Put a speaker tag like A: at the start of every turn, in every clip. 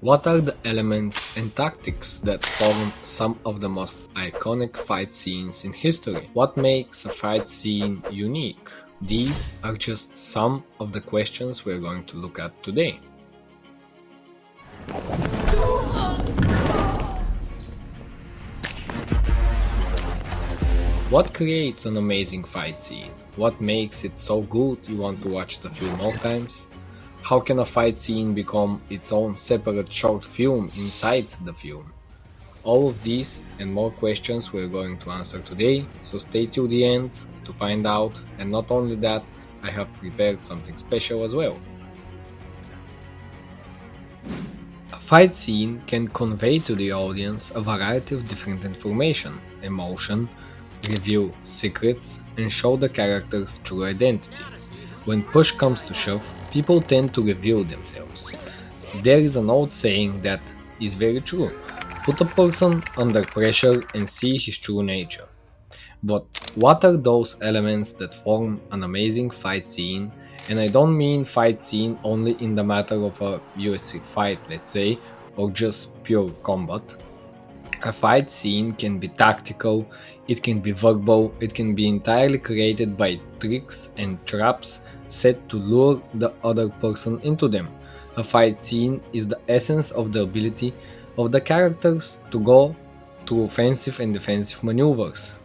A: What are the elements and tactics that form some of the most iconic fight scenes in history? What makes a fight scene unique? These are just some of the questions we're going to look at today. What creates an amazing fight scene? What makes it so good you want to watch the film more times? How can a fight scene become its own separate short film inside the film? All of these and more questions we're going to answer today, so stay till the end to find out, and not only that, I have prepared something special as well. A fight scene can convey to the audience a variety of different information, emotion, reveal secrets, and show the character's true identity. When push comes to shove, people tend to reveal themselves. There is an old saying that is very true: put a person under pressure and see his true nature. But what are those elements that form an amazing fight scene? And I don't mean fight scene only in the matter of a UFC fight, let's say, or just pure combat. A fight scene can be tactical, it can be verbal, it can be entirely created by tricks and traps set to lure the other person into them. A fight scene is the essence of the ability of the characters to go through offensive and defensive maneuvers,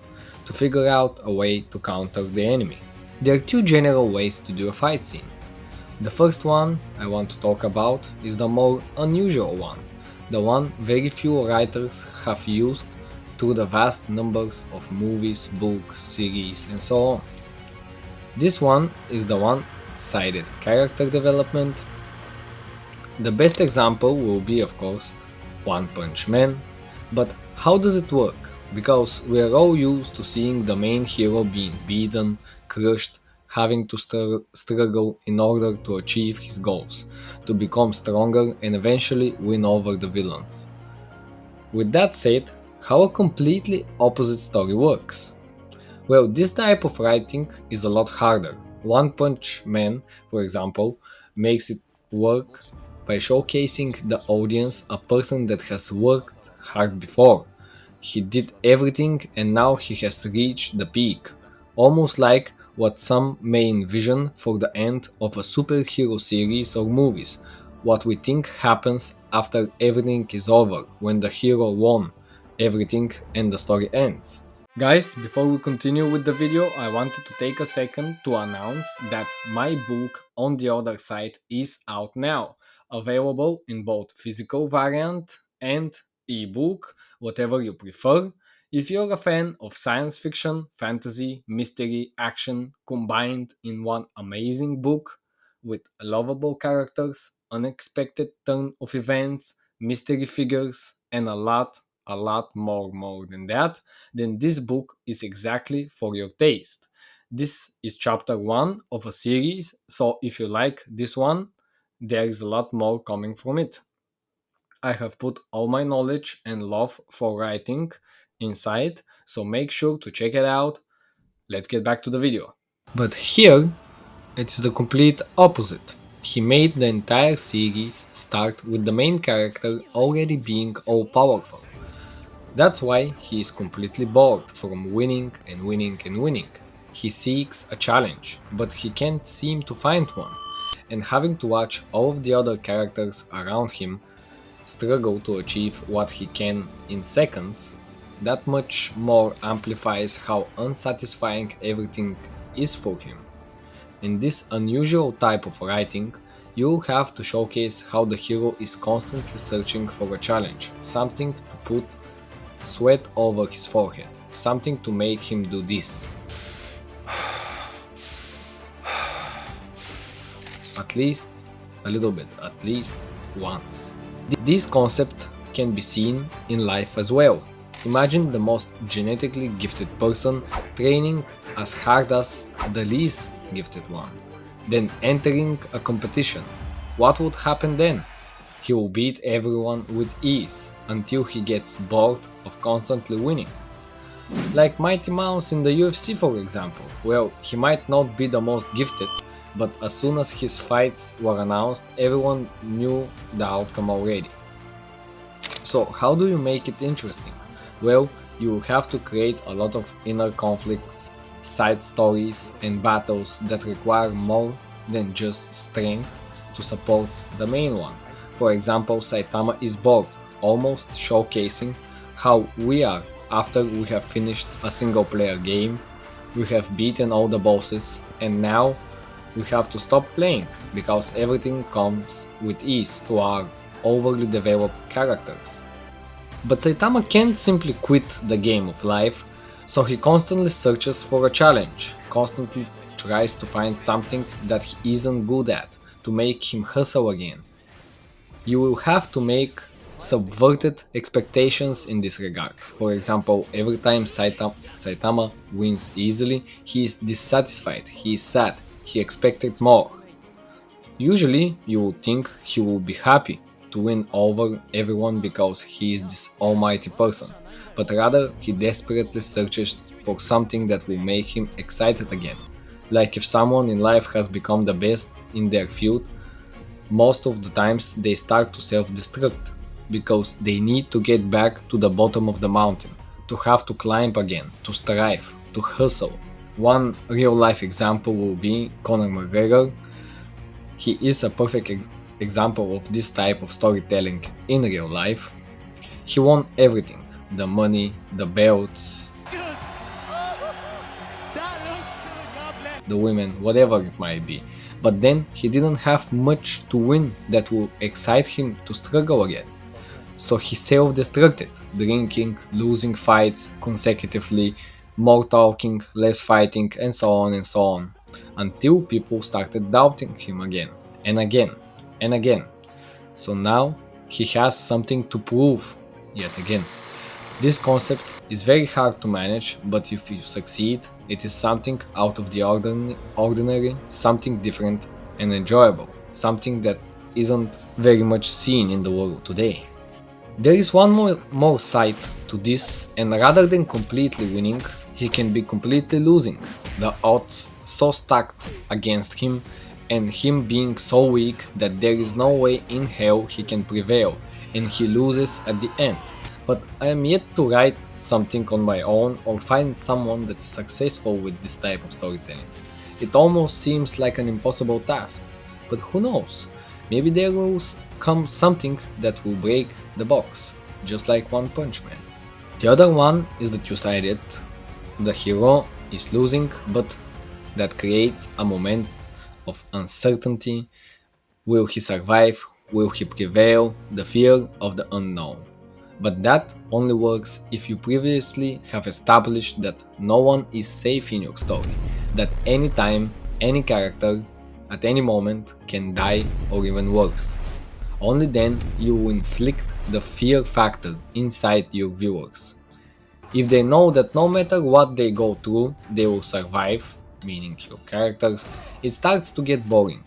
A: to figure out a way to counter the enemy. There are two general ways to do a fight scene. The first one I want to talk about is the more unusual one, the one very few writers have used through the vast numbers of movies, books, series, and so on. This one is the one-sided character development. The best example will be, of course, One Punch Man, but how does it work? Because we are all used to seeing the main hero being beaten, crushed, having to struggle in order to achieve his goals, to become stronger and eventually win over the villains. With that said, how a completely opposite story works? Well, this type of writing is a lot harder. One Punch Man, for example, makes it work by showcasing the audience a person that has worked hard before. He did everything and now he has reached the peak, almost like what some may envision for the end of a superhero series or movies, what we think happens after everything is over, when the hero won everything and the story ends. Guys, before we continue with the video, I wanted to take a second to announce that my book On the Other Side is out now, available in both physical variant and ebook, whatever you prefer. If you're a fan of science fiction, fantasy, mystery, action combined in one amazing book with lovable characters, unexpected turn of events, mystery figures, and a lot more than that, then this book is exactly for your taste. This is chapter 1 of a series, so if you like this one, there is a lot more coming from it. I have put all my knowledge and love for writing inside, so make sure to check it out. Let's get back to the video. But here, it's the complete opposite. He made the entire series start with the main character already being all powerful. That's why he is completely bored from winning and winning and winning. He seeks a challenge, but he can't seem to find one, and having to watch all of the other characters around him struggle to achieve what he can in seconds, that much more amplifies how unsatisfying everything is for him. In this unusual type of writing, you have to showcase how the hero is constantly searching for a challenge, something to put sweat over his forehead, something to make him do this. At least a little bit, at least once. This concept can be seen in life as well. Imagine the most genetically gifted person training as hard as the least gifted one, then entering a competition. What would happen then? He will beat everyone with ease until he gets bored of constantly winning. Like Mighty Mouse in the UFC, for example. Well, he might not be the most gifted, but as soon as his fights were announced, everyone knew the outcome already. So how do you make it interesting? Well, you have to create a lot of inner conflicts, side stories, and battles that require more than just strength to support the main one. For example, Saitama is bored, almost showcasing how we are after we have finished a single player game, we have beaten all the bosses, and now we have to stop playing because everything comes with ease to our overly developed characters. But Saitama can't simply quit the game of life, so he constantly searches for a challenge, constantly tries to find something that he isn't good at to make him hustle again. You will have to make subverted expectations in this regard. For example, every time Saitama wins easily, he is dissatisfied, he is sad, he expected more. Usually, you would think he will be happy to win over everyone because he is this almighty person, but rather he desperately searches for something that will make him excited again. Like if someone in life has become the best in their field, most of the times they start to self-destruct because they need to get back to the bottom of the mountain, to have to climb again, to strive, to hustle. One real life example will be Conor McGregor. He is a perfect example of this type of storytelling in real life. He won everything, the money, the belts, the women, whatever it might be. But then he didn't have much to win that would excite him to struggle again. So he self-destructed, drinking, losing fights consecutively, more talking, less fighting, and so on, until people started doubting him again, and again, and again. So now he has something to prove, yet again. This concept is very hard to manage, but if you succeed, it is something out of the ordinary, something different and enjoyable, something that isn't very much seen in the world today. There is one more side to this, and rather than completely winning, he can be completely losing. The odds so stacked against him, and him being so weak that there is no way in hell he can prevail, and he loses at the end. But I am yet to write something on my own or find someone that is successful with this type of storytelling. It almost seems like an impossible task, but who knows? Maybe there will come something that will break the box, just like One Punch Man. The other one is the two-sided. The hero is losing, but that creates a moment of uncertainty. Will he survive? Will he prevail? The fear of the unknown. But that only works if you previously have established that no one is safe in your story, that anytime, any character, at any moment, can die or even worse. Only then you will inflict the fear factor inside your viewers. If they know that no matter what they go through, they will survive, meaning your characters, it starts to get boring.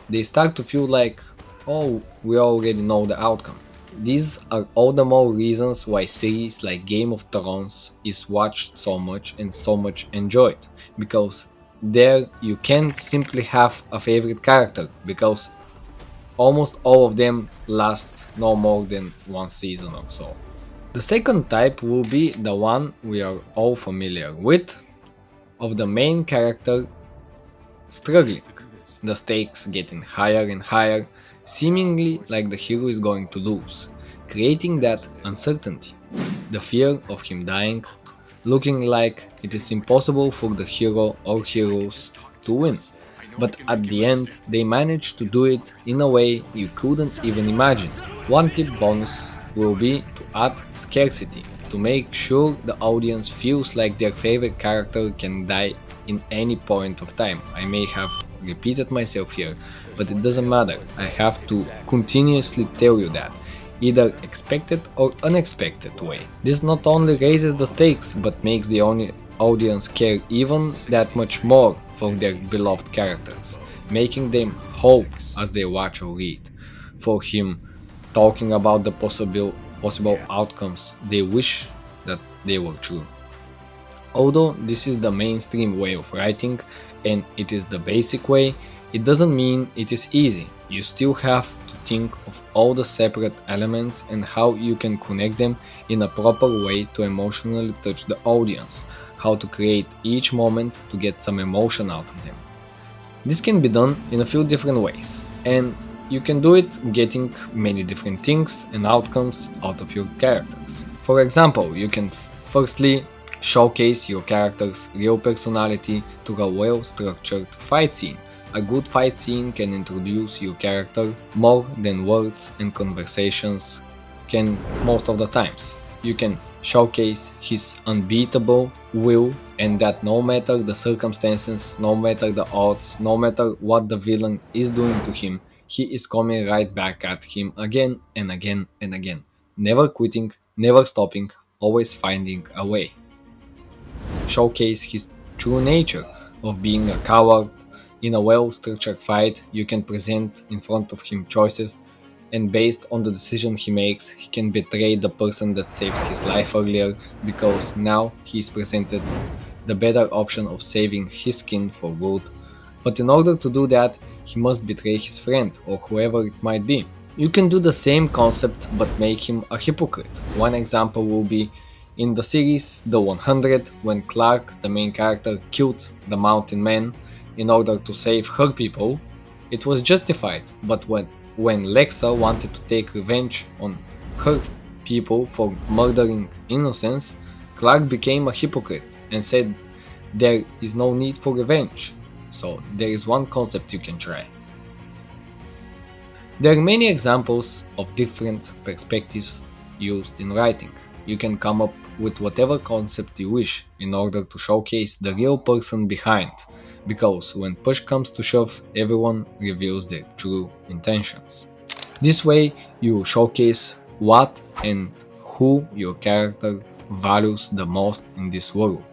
A: They start to feel like, oh, we already know the outcome. These are all the more reasons why series like Game of Thrones is watched so much and so much enjoyed, because there you can't simply have a favorite character, because almost all of them last no more than one season or so. The second type will be the one we are all familiar with, of the main character struggling, the stakes getting higher and higher, seemingly like the hero is going to lose, creating that uncertainty, the fear of him dying, looking like it is impossible for the hero or heroes to win. But at the end, they manage to do it in a way you couldn't even imagine. One tip bonus will be to add scarcity, to make sure the audience feels like their favorite character can die in any point of time. I may have repeated myself here, but it doesn't matter. I have to continuously tell you that, either expected or unexpected way. This not only raises the stakes, but makes the audience care even that much more for their beloved characters, making them hope as they watch or read for him, talking about the possible outcomes they wish that they were true. Although this is the mainstream way of writing and it is the basic way, it doesn't mean it is easy. You still have to think of all the separate elements and how you can connect them in a proper way to emotionally touch the audience, how to create each moment to get some emotion out of them. This can be done in a few different ways, and you can do it getting many different things and outcomes out of your characters. For example, you can firstly showcase your character's real personality through a well structured fight scene. A good fight scene can introduce your character more than words and conversations can most of the times. You can showcase his unbeatable will and that no matter the circumstances, no matter the odds, no matter what the villain is doing to him, he is coming right back at him again and again and again. Never quitting, never stopping, always finding a way. Showcase his true nature of being a coward. In a well structured fight, you can present in front of him choices, and based on the decision he makes, he can betray the person that saved his life earlier because now he's presented the better option of saving his skin for good. But in order to do that, he must betray his friend or whoever it might be. You can do the same concept but make him a hypocrite. One example will be in the series The 100 when Clark, the main character, killed the Mountain Man in order to save her people. It was justified, but when Lexa wanted to take revenge on her people for murdering innocents, Clark became a hypocrite and said there is no need for revenge. So there is one concept you can try. There are many examples of different perspectives used in writing. You can come up with whatever concept you wish in order to showcase the real person behind, because when push comes to shove, everyone reveals their true intentions. This way, you showcase what and who your character values the most in this world.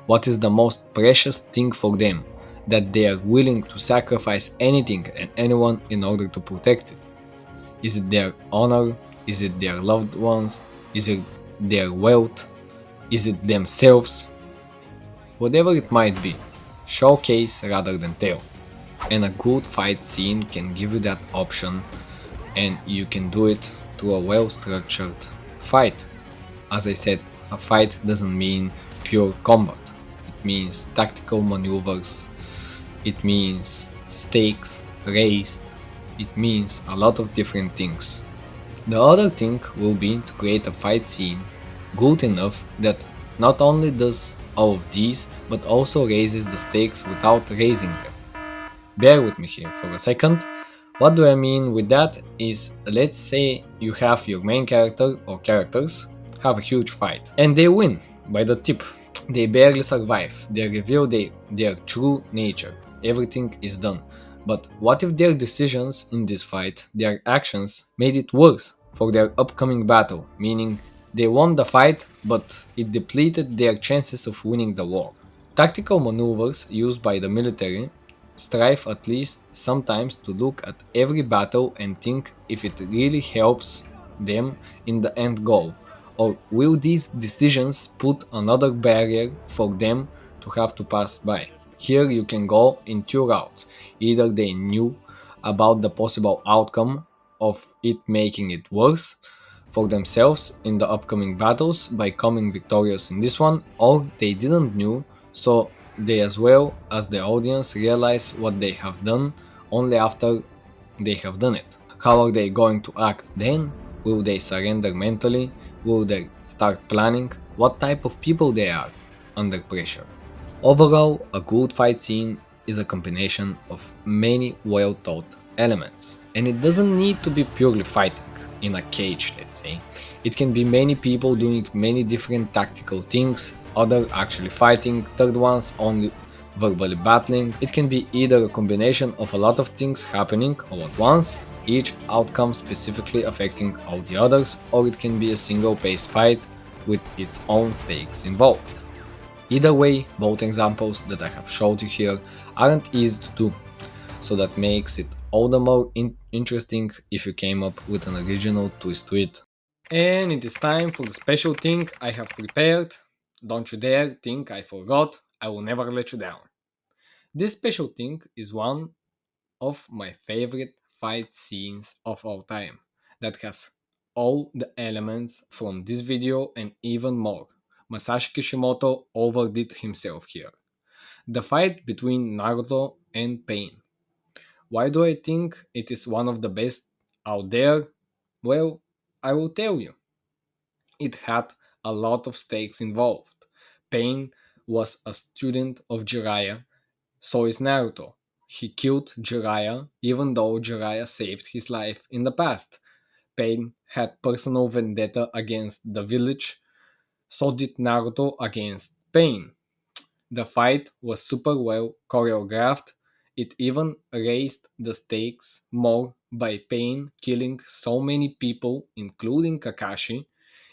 A: What is the most precious thing for them that they are willing to sacrifice anything and anyone in order to protect it? Is it their honor? Is it their loved ones? Is it their wealth? Is it themselves? Whatever it might be, showcase rather than tell. And a good fight scene can give you that option, and you can do it through a well structured fight. As I said, a fight doesn't mean pure combat, it means tactical maneuvers, it means stakes raised, it means a lot of different things. The other thing will be to create a fight scene good enough that not only does all of these, but also raises the stakes without raising them. Bear with me here for a second. What do I mean with that is, let's say you have your main character or characters have a huge fight and they win by the tip. They barely survive, they reveal their true nature, everything is done. But what if their decisions in this fight, their actions, made it worse for their upcoming battle, meaning they won the fight but it depleted their chances of winning the war? Tactical maneuvers used by the military strive at least sometimes to look at every battle and think if it really helps them in the end goal, or will these decisions put another barrier for them to have to pass by? Here you can go in two routes. Either they knew about the possible outcome of it making it worse for themselves in the upcoming battles by coming victorious in this one, or they didn't knew, so they as well as the audience realize what they have done only after they have done it. How are they going to act then? Will they surrender mentally? Will they start planning what type of people they are under pressure? Overall, a good fight scene is a combination of many well thought elements, and it doesn't need to be purely fighting in a cage, let's say. It can be many people doing many different tactical things, other actually fighting, third ones only verbally battling. It can be either a combination of a lot of things happening all at once, each outcome specifically affecting all the others, or it can be a single paced fight with its own stakes involved. Either way, both examples that I have showed you here aren't easy to do, so that makes it all the more interesting if you came up with an original twist to it. And it is time for the special thing I have prepared. Don't you dare think I forgot, I will never let you down. This special thing is one of my favorite fight scenes of all time that has all the elements from this video and even more. Masashi Kishimoto overdid himself here. The fight between Naruto and Pain. Why do I think it is one of the best out there? Well, I will tell you. It had a lot of stakes involved. Pain was a student of Jiraiya, so is Naruto. He killed Jiraiya even though Jiraiya saved his life in the past. Pain had personal vendetta against the village, so did Naruto against Pain. The fight was super well choreographed. It even raised the stakes more by Pain killing so many people, including Kakashi.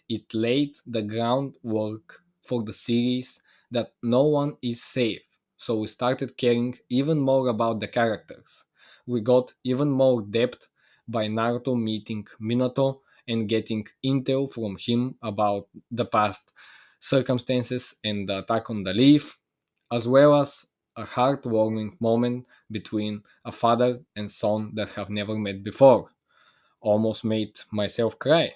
A: It laid the groundwork for the series that no one is safe, so we started caring even more about the characters. We got even more depth by Naruto meeting Minato and getting intel from him about the past circumstances and the attack on the leaf, as well as a heartwarming moment between a father and son that have never met before. Almost made myself cry.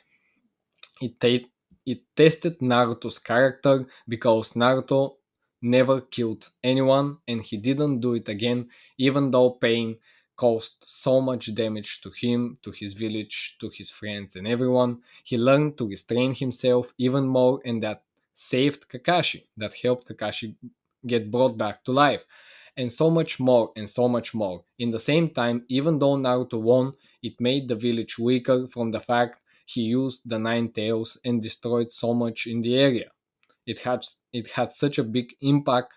A: It, ta- it tested Naruto's character because Naruto never killed anyone and he didn't do it again, even though Pain caused so much damage to him, to his village, to his friends, and everyone. He learned to restrain himself even more, and that saved Kakashi, that helped Kakashi get brought back to life. And so much more, and so much more. In the same time, even though Naruto won, it made the village weaker from the fact he used the Nine Tails and destroyed so much in the area. It had such a big impact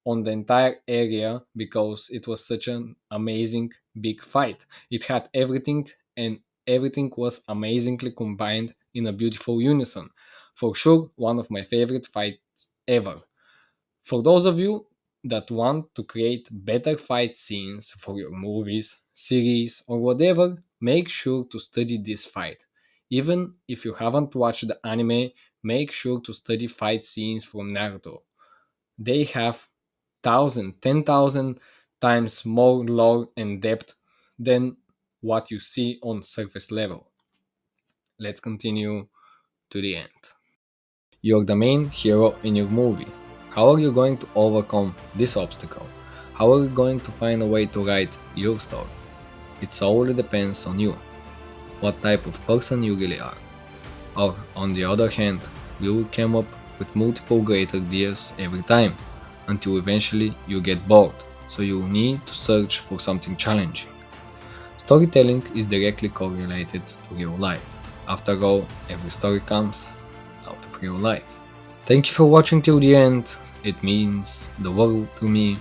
A: on the entire area because it was such an amazing big fight. It had everything and everything was amazingly combined in a beautiful unison. For sure, one of my favorite fights ever. For those of you that want to create better fight scenes for your movies, series, or whatever, make sure to study this fight. Even if you haven't watched the anime, make sure to study fight scenes from Naruto. They have 10,000 times more lore and depth than what you see on surface level. Let's continue to the end. You're the main hero in your movie. How are you going to overcome this obstacle? How are you going to find a way to write your story? It solely depends on you, what type of person you really are. Or, on the other hand, you will come up with multiple great ideas every time, until eventually you get bored, so you need to search for something challenging. Storytelling is directly correlated to real life. After all, every story comes out of real life. Thank you for watching till the end, it means the world to me.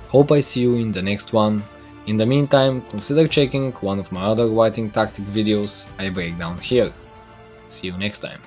A: Hope I see you in the next one. In the meantime, consider checking one of my other writing tactic videos I break down here. See you next time.